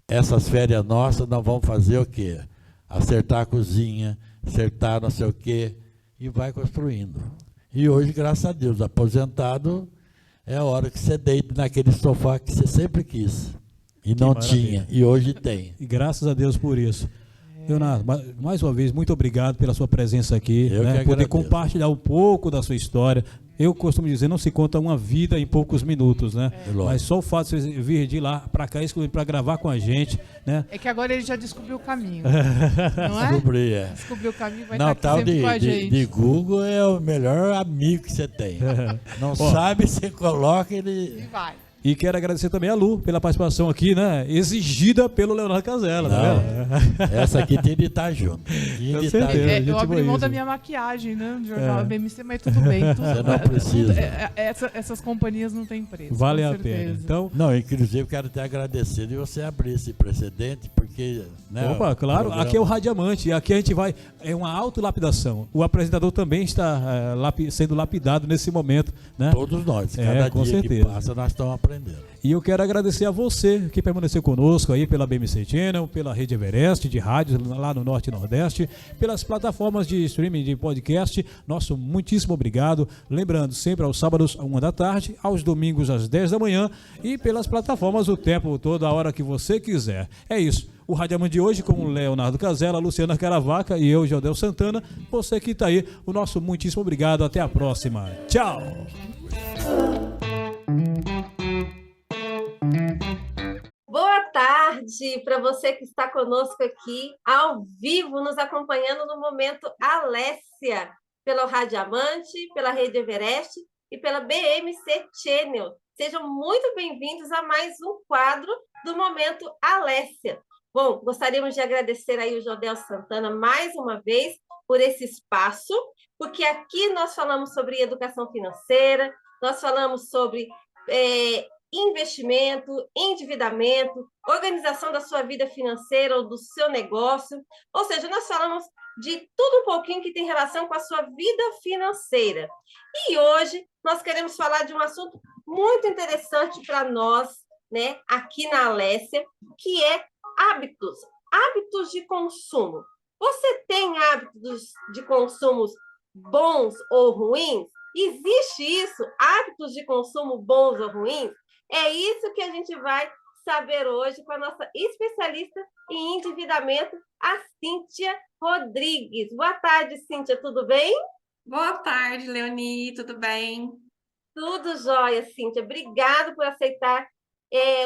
Essas férias nossas, nós vamos fazer o quê? Acertar a cozinha, acertar não sei o quê, e vai construindo. E hoje, graças a Deus, aposentado, é a hora que você deita naquele sofá que você sempre quis. E não tinha, e hoje tem. E graças a Deus por isso. Leonardo, mais uma vez, muito obrigado pela sua presença aqui, poder compartilhar um pouco da sua história. Eu costumo dizer, não se conta uma vida em poucos minutos, né? Mas só o fato de você vir de lá para cá, para gravar com a gente, né? É que agora ele já descobriu o caminho, não é? Descobriu o caminho, vai estar aqui sempre com a gente. De Google é o melhor amigo que você tem. Não sabe, você coloca ele... E vai. E quero agradecer também a Lu pela participação aqui, né? Exigida pelo Leonardo Casella. Essa aqui tem de estar junto. Eu abri mão da minha maquiagem, né? Do jornal BMC, mas tudo bem. Você não precisa. Essas companhias não têm preço. Vale a pena. Então, não, inclusive, quero te agradecer de você abrir esse precedente, porque... Né, opa, claro, aqui é o Radiamante, e aqui a gente vai... É uma autolapidação. O apresentador também está sendo lapidado nesse momento, né? Todos nós. Cada com dia certeza. que passa, nós estamos aprendendo. E eu quero agradecer a você que permaneceu conosco aí pela BMC Channel, pela Rede Everest de rádios lá no Norte e Nordeste, pelas plataformas de streaming de podcast. Nosso muitíssimo obrigado. Lembrando, sempre aos sábados, à 13h, aos domingos, às 10 da manhã, e pelas plataformas o tempo todo, a hora que você quiser. É isso. O Radiamante de hoje com o Leonardo Casella, Luciana Caravaca e eu, Jodel Santana. Você que está aí, o nosso muitíssimo obrigado. Até a próxima. Tchau! Boa tarde para você que está conosco aqui, ao vivo, nos acompanhando no Momento Alessia, pela Radiamante, pela Rede Everest e pela BMC Channel. Sejam muito bem-vindos a mais um quadro do Momento Alessia. Bom, gostaríamos de agradecer aí o Jodel Santana mais uma vez por esse espaço, porque aqui nós falamos sobre educação financeira, nós falamos sobre investimento, endividamento, organização da sua vida financeira ou do seu negócio. Ou seja, nós falamos de tudo um pouquinho que tem relação com a sua vida financeira. E hoje nós queremos falar de um assunto muito interessante para nós, né, aqui na Alessia, que é hábitos de consumo. Você tem hábitos de consumo bons ou ruins? Existe isso? Hábitos de consumo bons ou ruins? É isso que a gente vai saber hoje com a nossa especialista em endividamento, a Cíntia Rodrigues. Boa tarde, Cíntia, tudo bem? Boa tarde, Leoni, tudo bem? Tudo jóia, Cíntia. Obrigada por aceitar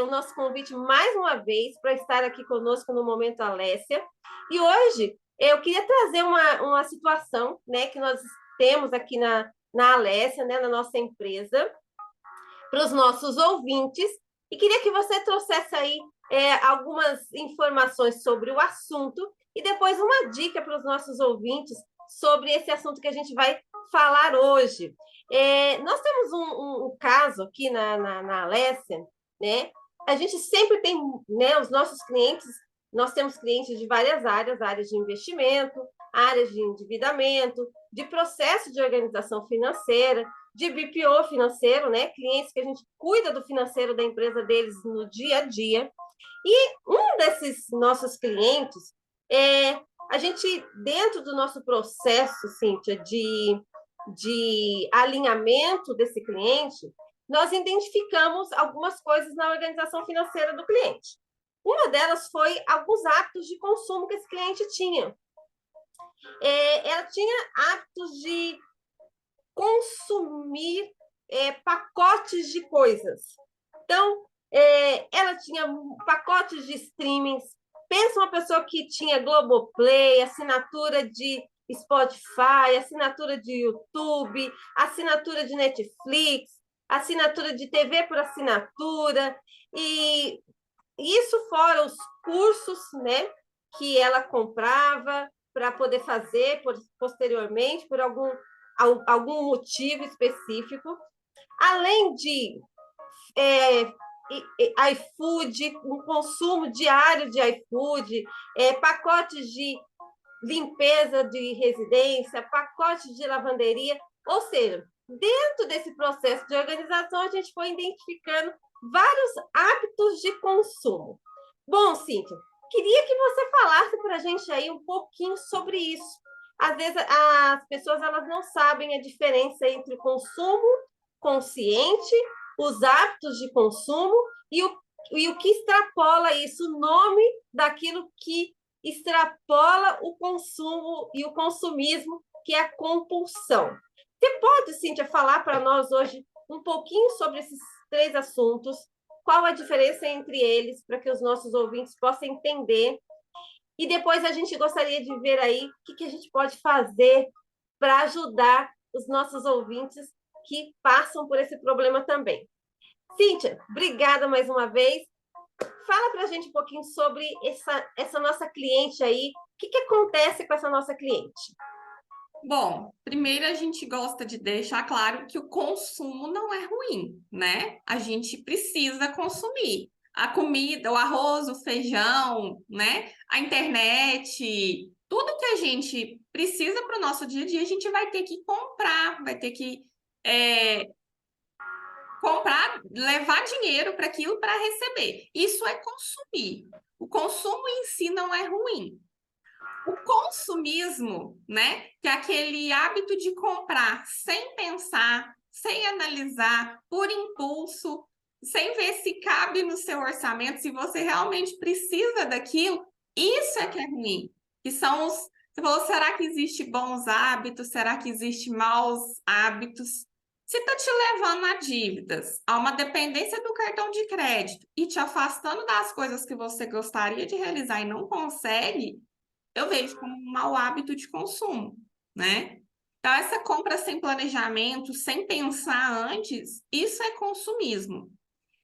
o nosso convite mais uma vez para estar aqui conosco no Momento Alessia. E hoje eu queria trazer uma situação, né, que nós temos aqui na Alessia, né, na nossa empresa, para os nossos ouvintes, e queria que você trouxesse aí algumas informações sobre o assunto e depois uma dica para os nossos ouvintes sobre esse assunto que a gente vai falar hoje. Nós temos um caso aqui na Alessia, né? A gente sempre tem, né, os nossos clientes, nós temos clientes de várias áreas de investimento, áreas de endividamento, de processo de organização financeira, de BPO financeiro, né? Clientes que a gente cuida do financeiro da empresa deles no dia a dia. E um desses nossos clientes, a gente, dentro do nosso processo, Cíntia, de alinhamento desse cliente, nós identificamos algumas coisas na organização financeira do cliente. Uma delas foi alguns hábitos de consumo que esse cliente tinha. Ela tinha hábitos de consumir pacotes de coisas. Então, ela tinha pacotes de streamings. Pensa uma pessoa que tinha Globoplay, assinatura de Spotify, assinatura de YouTube, assinatura de Netflix, assinatura de TV por assinatura, e isso fora os cursos, né, que ela comprava para poder fazer posteriormente, por algum motivo específico. Além de iFood, um consumo diário de iFood, pacotes de limpeza de residência, pacotes de lavanderia, ou seja, dentro desse processo de organização, a gente foi identificando vários hábitos de consumo. Bom, Cíntia, queria que você falasse para a gente aí um pouquinho sobre isso. Às vezes, as pessoas elas não sabem a diferença entre o consumo consciente, os hábitos de consumo e o que extrapola isso, o nome daquilo que extrapola o consumo e o consumismo, que é a compulsão. Você pode, Cíntia, falar para nós hoje um pouquinho sobre esses 3 assuntos, qual a diferença entre eles, para que os nossos ouvintes possam entender? E depois a gente gostaria de ver aí o que a gente pode fazer para ajudar os nossos ouvintes que passam por esse problema também. Cíntia, obrigada mais uma vez. Fala para a gente um pouquinho sobre essa nossa cliente aí. O que acontece com essa nossa cliente? Bom, primeiro a gente gosta de deixar claro que o consumo não é ruim, né? A gente precisa consumir. A comida, o arroz, o feijão, né? A internet, tudo que a gente precisa para o nosso dia a dia, a gente vai ter que comprar, vai ter que comprar, levar dinheiro para aquilo para receber. Isso é consumir. O consumo em si não é ruim. O consumismo, né, que é aquele hábito de comprar sem pensar, sem analisar, por impulso, sem ver se cabe no seu orçamento, se você realmente precisa daquilo, isso é que é ruim. Que são os... Você falou, será que existe bons hábitos? Será que existe maus hábitos? Se está te levando a dívidas, a uma dependência do cartão de crédito e te afastando das coisas que você gostaria de realizar e não consegue, eu vejo como um mau hábito de consumo, né? Então, essa compra sem planejamento, sem pensar antes, isso é consumismo.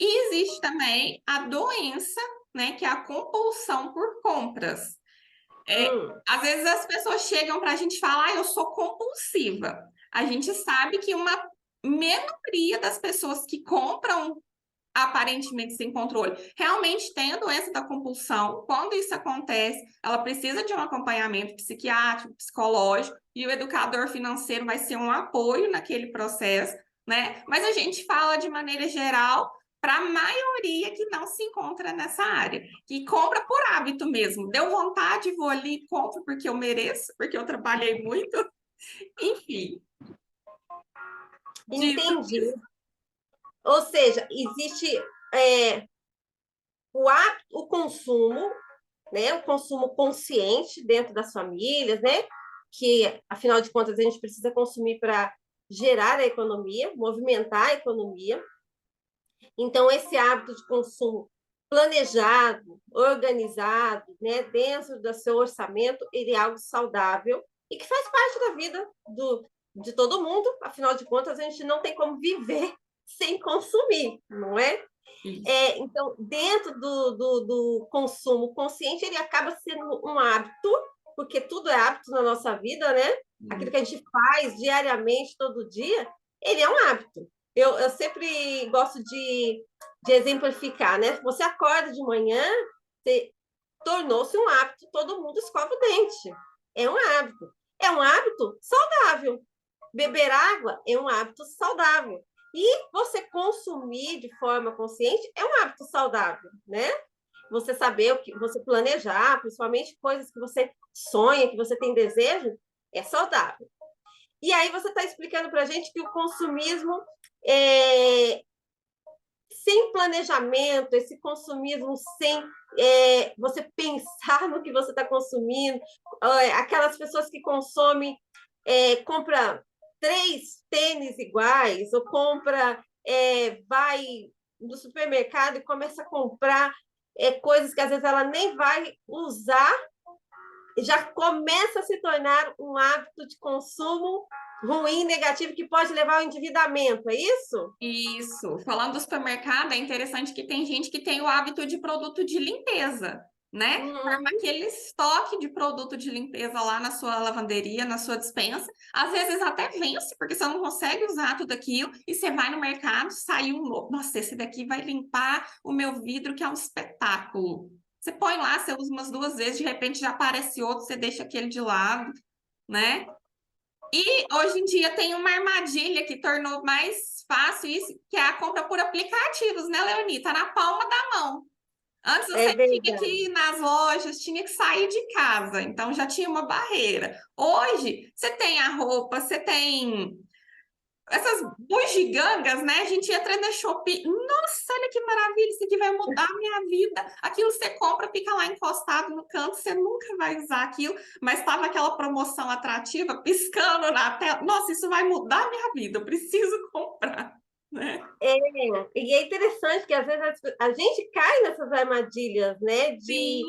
E existe também a doença, né, que é a compulsão por compras. Às vezes as pessoas chegam para a gente falar, eu sou compulsiva. A gente sabe que uma minoria das pessoas que compram aparentemente sem controle, realmente tem a doença da compulsão. Quando isso acontece, ela precisa de um acompanhamento psiquiátrico, psicológico, e o educador financeiro vai ser um apoio naquele processo, né? Mas a gente fala de maneira geral para a maioria que não se encontra nessa área, que compra por hábito mesmo. Deu vontade, vou ali, compro porque eu mereço, porque eu trabalhei muito. Enfim. Entendi. Ou seja, existe o consumo, né? O consumo consciente dentro das famílias, né? Que, afinal de contas, a gente precisa consumir para gerar a economia, movimentar a economia. Então, esse hábito de consumo planejado, organizado, né? Dentro do seu orçamento, ele é algo saudável e que faz parte da vida de todo mundo. Afinal de contas, a gente não tem como viver sem consumir, não é? Então, dentro do consumo consciente, ele acaba sendo um hábito, porque tudo é hábito na nossa vida, né? Aquilo que a gente faz diariamente, todo dia, ele é um hábito. Eu sempre gosto de exemplificar, né? Você acorda de manhã, tornou-se um hábito, todo mundo escova o dente. é um hábito. É um hábito saudável. Beber água é um hábito saudável. E você consumir de forma consciente é um hábito saudável, né? Você saber o que você planejar, principalmente coisas que você sonha, que você tem desejo, é saudável. E aí você está explicando para a gente que o consumismo sem planejamento, esse consumismo sem você pensar no que você está consumindo, aquelas pessoas que consomem, compra 3 tênis iguais, ou vai no supermercado e começa a comprar coisas que às vezes ela nem vai usar, já começa a se tornar um hábito de consumo ruim, negativo, que pode levar ao endividamento, é isso? Isso. Falando do supermercado, é interessante que tem gente que tem o hábito de produto de limpeza, né? Forma aquele estoque de produto de limpeza lá na sua lavanderia, na sua despensa. Às vezes até vence, porque você não consegue usar tudo aquilo, e você vai no mercado, sai um novo. Nossa, esse daqui vai limpar o meu vidro, que é um espetáculo. Você põe lá, você usa umas 2 vezes, de repente já aparece outro, você deixa aquele de lado, né? E hoje em dia tem uma armadilha que tornou mais fácil isso, que é a compra por aplicativos, né, Leonie? Tá na palma da mão. Antes você tinha que ir nas lojas, tinha que sair de casa, então já tinha uma barreira. Hoje, você tem a roupa, você tem essas bugigangas, né? A gente entra na Shopee. Nossa, olha que maravilha, isso aqui vai mudar a minha vida. Aquilo você compra, fica lá encostado no canto, você nunca vai usar aquilo, mas estava aquela promoção atrativa, piscando na tela. Nossa, isso vai mudar a minha vida, eu preciso comprar, né? E é interessante que às vezes a gente cai nessas armadilhas, né? De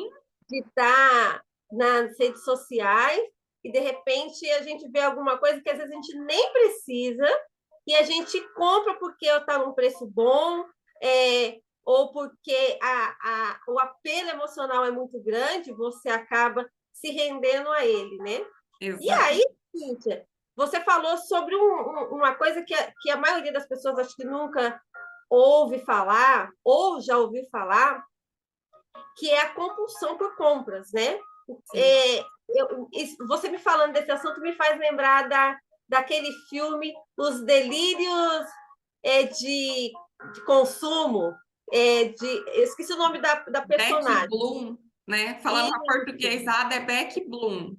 estar nas redes sociais e de repente a gente vê alguma coisa que às vezes a gente nem precisa e a gente compra porque está num preço bom, ou porque o apelo emocional é muito grande, você acaba se rendendo a ele, né? Exato. E aí, Cíntia, você falou sobre uma coisa que a maioria das pessoas acho que nunca ouve falar, ou já ouviu falar, que é a compulsão por compras, né? Você me falando desse assunto me faz lembrar daquele filme Os Delírios de Consumo, eu esqueci o nome da personagem. Beck Bloom, né? Falando a portuguesada, é Beck Bloom.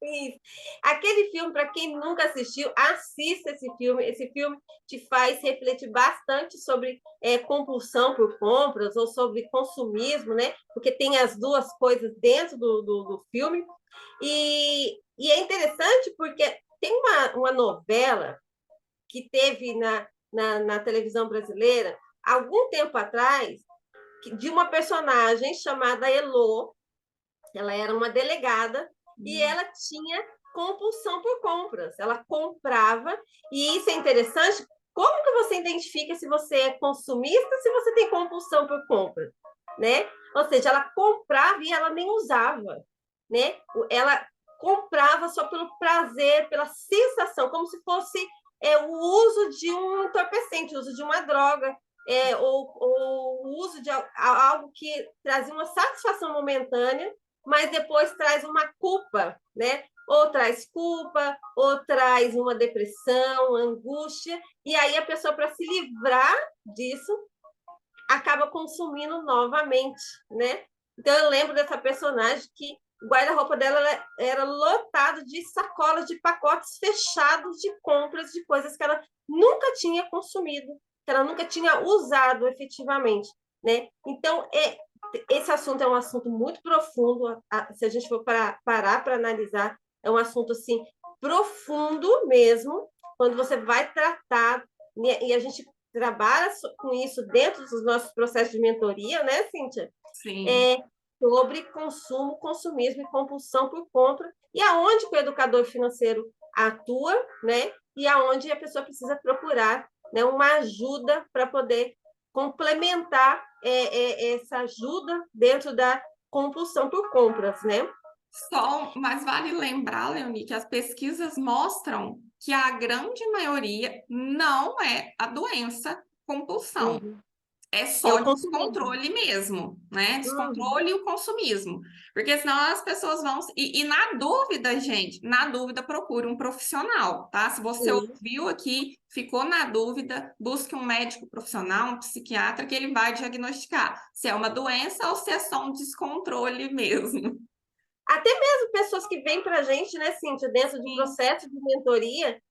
Isso. Aquele filme, para quem nunca assistiu, assista esse filme. Esse filme te faz refletir bastante sobre compulsão por compras ou sobre consumismo, né? Porque tem as duas coisas dentro do filme. E é interessante porque tem uma novela que teve na televisão brasileira, algum tempo atrás, de uma personagem chamada Elô. Ela era uma delegada e ela tinha compulsão por compras. Ela comprava, e isso é interessante. Como que você identifica se você é consumista, se você tem compulsão por compra, né? Ou seja, ela comprava e ela nem usava, né? Ela comprava só pelo prazer, pela sensação, como se fosse o uso de um entorpecente, o uso de uma droga, ou o uso de algo que trazia uma satisfação momentânea, mas depois traz uma culpa, né? Ou traz culpa, ou traz uma depressão, angústia, e aí a pessoa, para se livrar disso, acaba consumindo novamente, né? Então eu lembro dessa personagem que o guarda-roupa dela era lotado de sacolas, de pacotes fechados de compras de coisas que ela nunca tinha consumido, que ela nunca tinha usado efetivamente, né? Então, esse assunto é um assunto muito profundo. Se a gente for parar para analisar, é um assunto assim profundo mesmo, quando você vai tratar, e a gente trabalha com isso dentro dos nossos processos de mentoria, né, Cíntia? Sim. Sobre consumo, consumismo e compulsão por compra, e aonde que o educador financeiro atua, né? E aonde a pessoa precisa procurar, né, uma ajuda para poder complementar essa ajuda dentro da compulsão por compras, né? Mas vale lembrar, Leonie, que as pesquisas mostram que a grande maioria não é a doença compulsão. É É só o consumismo. descontrole mesmo, né? Uhum. Descontrole e o consumismo. Porque senão as pessoas vão. E na dúvida, gente, na dúvida, procure um profissional, tá? Se você Sim. ouviu aqui, ficou na dúvida, busque um médico profissional, um psiquiatra, que ele vai diagnosticar se é uma doença ou se é só um descontrole mesmo. Até mesmo pessoas que vêm para a gente, né, Cíntia, dentro do Sim. processo de mentoria,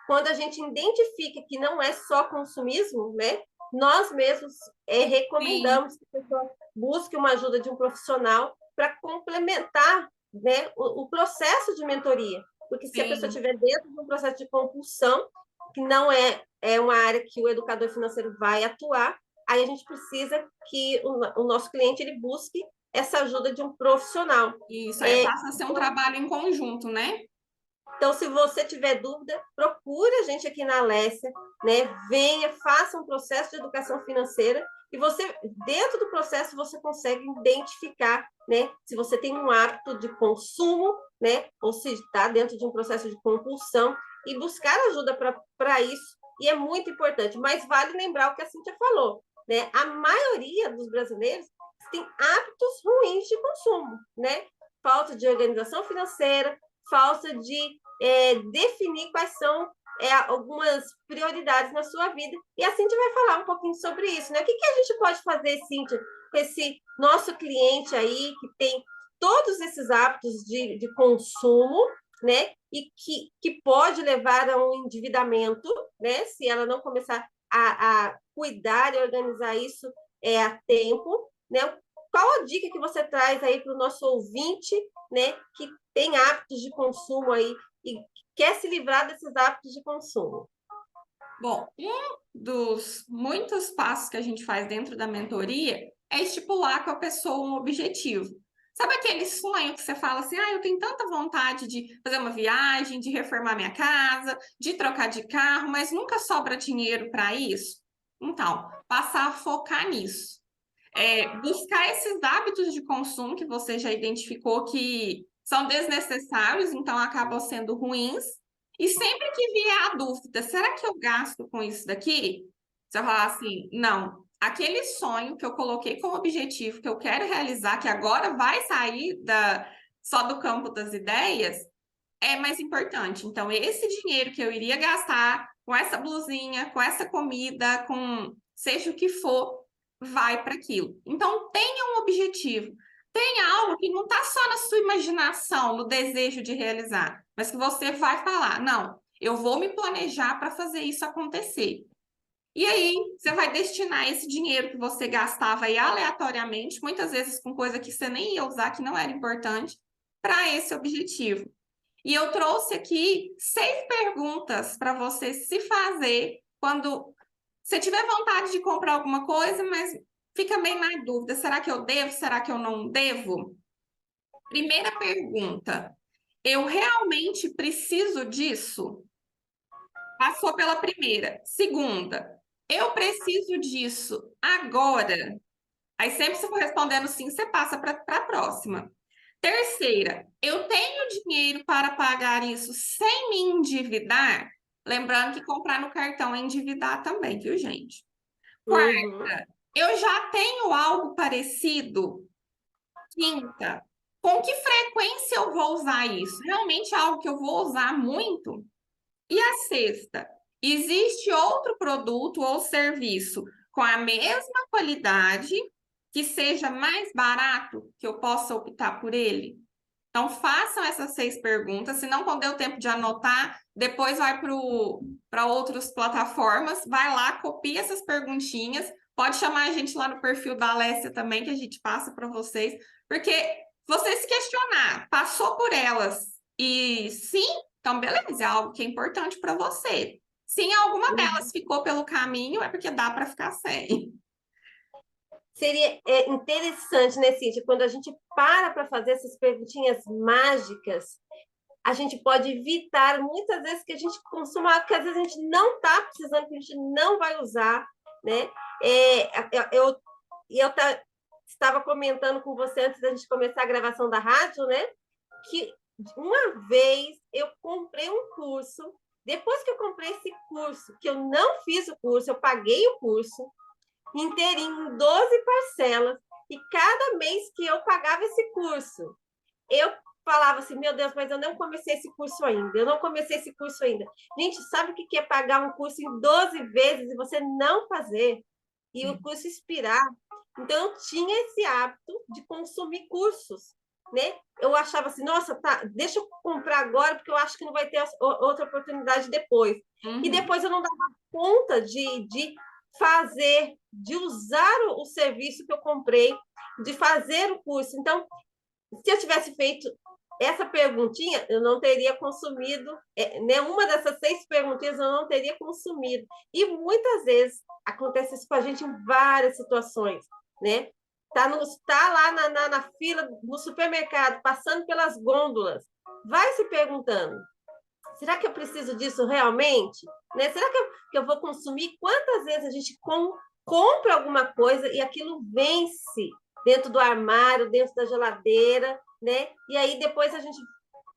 quando a gente identifica que não é só consumismo, né, nós mesmos Sim, recomendamos que a pessoa busque uma ajuda de um profissional para complementar, né, o processo de mentoria. Porque se a pessoa sim. estiver dentro de um processo de compulsão, que não é uma área que o educador financeiro vai atuar, aí a gente precisa que o nosso cliente ele busque essa ajuda de um profissional. Isso aí passa a ser um trabalho em conjunto, né? Então, se você tiver dúvida, procure a gente aqui na Alessia, né? Venha, faça um processo de educação financeira e você, dentro do processo, você consegue identificar, né? Se você tem um hábito de consumo, né? Ou se está dentro de um processo de compulsão e buscar ajuda para isso. E é muito importante, mas vale lembrar o que a Cíntia falou, né? A maioria dos brasileiros tem hábitos ruins de consumo, né? Falta de organização financeira, falta de definir quais são algumas prioridades na sua vida. E a Cíntia vai falar um pouquinho sobre isso, né? O que a gente pode fazer, Cíntia, com esse nosso cliente aí, que tem todos esses hábitos de consumo, né? E que pode levar a um endividamento, né? Se ela não começar a cuidar e organizar isso a tempo, né? Qual a dica que você traz aí para o nosso ouvinte, né? Que tem hábitos de consumo aí e quer se livrar desses hábitos de consumo? Bom, um dos muitos passos que a gente faz dentro da mentoria é estipular com a pessoa um objetivo. Sabe aquele sonho que você fala assim, eu tenho tanta vontade de fazer uma viagem, de reformar minha casa, de trocar de carro, mas nunca sobra dinheiro para isso? Então, passar a focar nisso. Buscar esses hábitos de consumo que você já identificou que são desnecessários, então acabam sendo ruins. E sempre que vier a dúvida, será que eu gasto com isso daqui? Você vai falar assim, não, aquele sonho que eu coloquei como objetivo, que eu quero realizar, que agora vai sair só do campo das ideias, é mais importante. Então, esse dinheiro que eu iria gastar com essa blusinha, com essa comida, com seja o que for, vai para aquilo. Então, tenha um objetivo. Tenha algo que não está só na sua imaginação, no desejo de realizar, mas que você vai falar, não, eu vou me planejar para fazer isso acontecer. E aí, você vai destinar esse dinheiro que você gastava aí aleatoriamente, muitas vezes com coisa que você nem ia usar, que não era importante, para esse objetivo. E eu trouxe aqui 6 perguntas para você se fazer quando você tiver vontade de comprar alguma coisa, mas fica meio na dúvida: será que eu devo? Será que eu não devo? Primeira pergunta: eu realmente preciso disso? Passou pela primeira. Segunda: eu preciso disso agora? Aí sempre se for respondendo sim, você passa para a próxima. Terceira, eu tenho dinheiro para pagar isso sem me endividar? Lembrando que comprar no cartão é endividar também, viu, gente? Uhum. Quarta, eu já tenho algo parecido? Quinta, com que frequência eu vou usar isso? Realmente é algo que eu vou usar muito? E a sexta, existe outro produto ou serviço com a mesma qualidade que seja mais barato que eu possa optar por ele? Então, façam essas 6 perguntas. Se não deu tempo de anotar, depois vai para outras plataformas, vai lá, copia essas perguntinhas. Pode chamar a gente lá no perfil da Alessia também, que a gente passa para vocês. Porque você se questionar, passou por elas e sim, então beleza, é algo que é importante para você. Se alguma delas ficou pelo caminho, é porque dá para ficar sem. Seria interessante, né, Cíntia, quando a gente para fazer essas perguntinhas mágicas, a gente pode evitar muitas vezes que a gente consuma algo que às vezes a gente não está precisando, que a gente não vai usar, né? Eu estava comentando com você antes da gente começar a gravação da rádio, né? Que uma vez eu comprei um curso, depois que eu comprei esse curso, que eu não fiz o curso, eu paguei o curso, inteirinho, em 12 parcelas, e cada mês que eu pagava esse curso, eu falava assim, meu Deus, mas eu não comecei esse curso ainda, eu não comecei esse curso ainda. Gente, sabe o que é pagar um curso em 12 vezes e você não fazer? E o curso expirar? Então, eu tinha esse hábito de consumir cursos, né? Eu achava assim, nossa, tá, deixa eu comprar agora, porque eu acho que não vai ter outra oportunidade depois. E depois eu não dava conta de fazer, de usar o serviço que eu comprei, de fazer o curso. Então, se eu tivesse feito essa perguntinha, eu não teria consumido, nenhuma dessas 6 perguntinhas eu não teria consumido. E muitas vezes acontece isso com a gente em várias situações, né? Tá lá na fila, no supermercado, passando pelas gôndolas, vai se perguntando, será que eu preciso disso realmente? Né? Será que eu vou consumir? Quantas vezes a gente compra alguma coisa e aquilo vence dentro do armário, dentro da geladeira, né? E aí depois a gente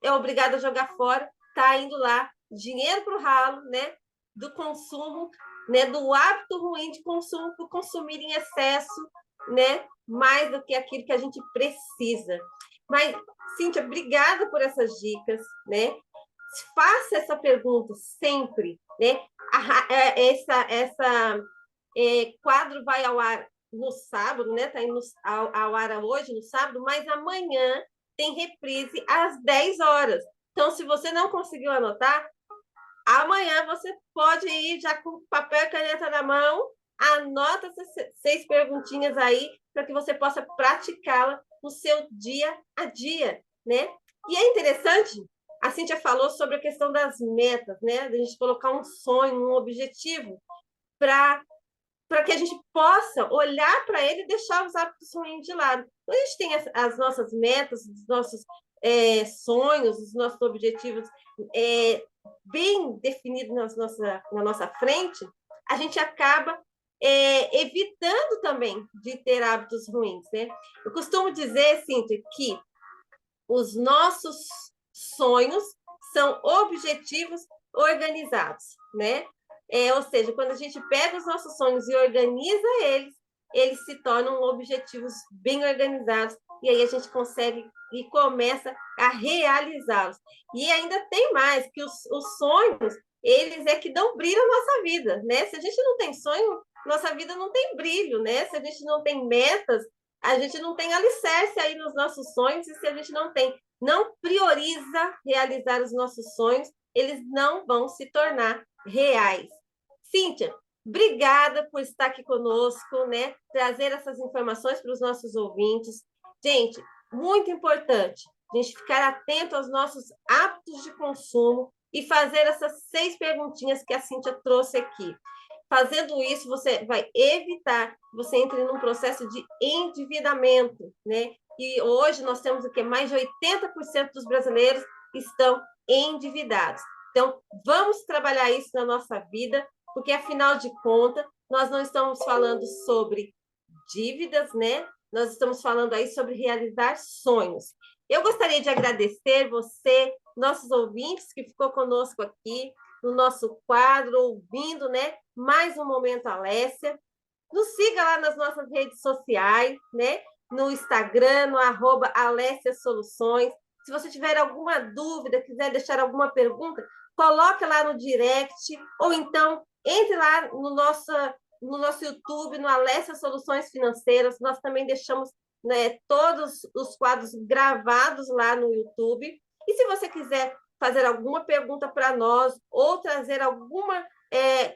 é obrigado a jogar fora, tá indo lá, dinheiro para o ralo, né? Do consumo, né? Do hábito ruim de consumo, por consumir em excesso, né? Mais do que aquilo que a gente precisa. Mas, Cíntia, obrigada por essas dicas, né? Faça essa pergunta sempre, né? Essa quadro vai ao ar no sábado, né? Está indo ao ar hoje, no sábado, mas amanhã tem reprise às 10 horas. Então, se você não conseguiu anotar, amanhã você pode ir já com papel e caneta na mão, anota essas 6 perguntinhas aí, para que você possa praticá-la no seu dia a dia, né? E é interessante, a Cíntia falou sobre a questão das metas, né? De a gente colocar um sonho, um objetivo, para que a gente possa olhar para ele e deixar os hábitos ruins de lado. Quando a gente tem as nossas metas, os nossos sonhos, os nossos objetivos bem definidos na nossa frente, a gente acaba evitando também de ter hábitos ruins, né? Eu costumo dizer, Cíntia, que os nossos sonhos são objetivos organizados, né? Ou seja, quando a gente pega os nossos sonhos e organiza eles se tornam objetivos bem organizados, e aí a gente consegue e começa a realizá-los. E ainda tem mais, que os sonhos, eles que dão brilho à nossa vida, né? Se a gente não tem sonho, nossa vida não tem brilho, né? Se a gente não tem metas, a gente não tem alicerce aí nos nossos sonhos, e se a gente não prioriza realizar os nossos sonhos, eles não vão se tornar reais. Cíntia, obrigada por estar aqui conosco, né? Trazer essas informações para os nossos ouvintes. Gente, muito importante a gente ficar atento aos nossos hábitos de consumo e fazer essas 6 perguntinhas que a Cíntia trouxe aqui. Fazendo isso, você vai evitar que você entre num processo de endividamento, né? E hoje nós temos o que? Mais de 80% dos brasileiros estão endividados. Então, vamos trabalhar isso na nossa vida, porque, afinal de contas, nós não estamos falando sobre dívidas, né? Nós estamos falando aí sobre realizar sonhos. Eu gostaria de agradecer você, nossos ouvintes, que ficou conosco aqui no nosso quadro, ouvindo, né? Mais um Momento Alessia. Nos siga lá nas nossas redes sociais, né? No Instagram, no @AlessiaSoluções. Se você tiver alguma dúvida, quiser deixar alguma pergunta, coloque lá no direct, ou então entre lá no nosso YouTube, no Alessia Soluções Financeiras. Nós também deixamos, né, todos os quadros gravados lá no YouTube. E se você quiser fazer alguma pergunta para nós, ou trazer alguma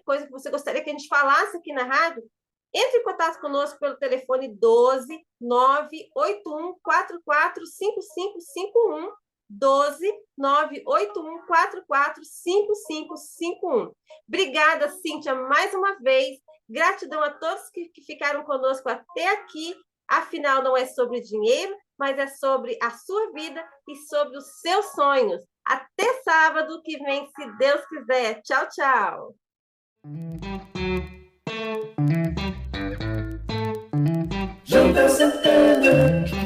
coisa que você gostaria que a gente falasse aqui na rádio, entre em contato conosco pelo telefone 12 981 44 5551, 12 981 44 5551. Obrigada, Cíntia, mais uma vez. Gratidão a todos que ficaram conosco até aqui. Afinal, não é sobre dinheiro, mas é sobre a sua vida e sobre os seus sonhos. Até sábado que vem, se Deus quiser. Tchau, tchau. João Santana.